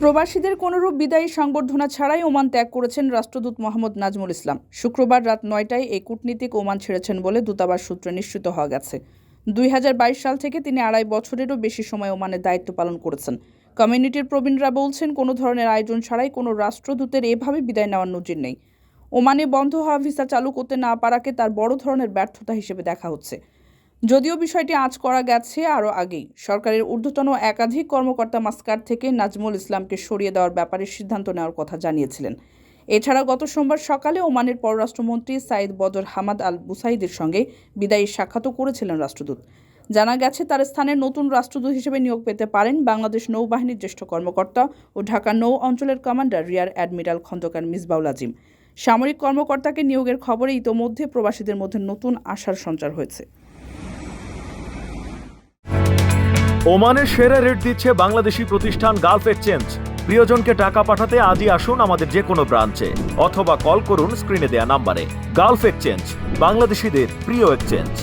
প্রবাসীদের কোনোরূপ বিদায়ী সংবর্ধনা ছাড়াই ওমান ত্যাগ করেছেন রাষ্ট্রদূত মোহাম্মদ নাজমুল ইসলাম। শুক্রবার রাত ৯টায় এই কূটনীতিক ওমান ছেড়েছেন বলে দূতাবাস সূত্রে নিশ্চিত হওয়া গেছে। ২০২২ সাল থেকে তিনি ২.৫ বছরেরও বেশি সময় ওমানের দায়িত্ব পালন করেছেন। কমিউনিটির প্রবীণরা বলছেন, কোনো ধরনের আয়োজন ছাড়াই কোনো রাষ্ট্রদূতের এভাবে বিদায় নেওয়ার নজির নেই। ওমানে বন্ধ হওয়া ভিসা চালু করতে না পারাকে তার বড় ধরনের ব্যর্থতা হিসেবে দেখা হচ্ছে। যদিও বিষয়টি আঁচ করা গেছে আরও আগেই। সরকারের ঊর্ধ্বতন একাধিক কর্মকর্তা মাস্কাট থেকে নাজমুল ইসলামকে সরিয়ে দেওয়ার ব্যাপারে সিদ্ধান্ত নেওয়ার কথা জানিয়েছিলেন। এছাড়া গত সোমবার সকালে ওমানের পররাষ্ট্রমন্ত্রী সাইদ বদর হামাদ আল বুসাইদের সঙ্গে বিদায়ী সাক্ষাৎও করেছিলেন রাষ্ট্রদূত। জানা গেছে, তার স্থানে নতুন রাষ্ট্রদূত হিসেবে নিয়োগ পেতে পারেন বাংলাদেশ নৌবাহিনীর জ্যেষ্ঠ কর্মকর্তা ও ঢাকা নৌ অঞ্চলের commander rear admiral Khondokar Misbaul Azim. সামরিক কর্মকর্তাকে নিয়োগের খবরে ইতোমধ্যে প্রবাসীদের মধ্যে নতুন আশার সঞ্চার হয়েছে। ওমানের সেরা রেট দিচ্ছে বাংলাদেশি প্রতিষ্ঠান গালফ এক্সচেঞ্জ। প্রিয়জনকে টাকা পাঠাতে আজই আসুন আমাদের যে কোনো ব্রাঞ্চে অথবা কল করুন স্ক্রিনে দেয়া নাম্বারে। গালফ এক্সচেঞ্জ, বাংলাদেশিদের প্রিয় এক্সচেঞ্জ।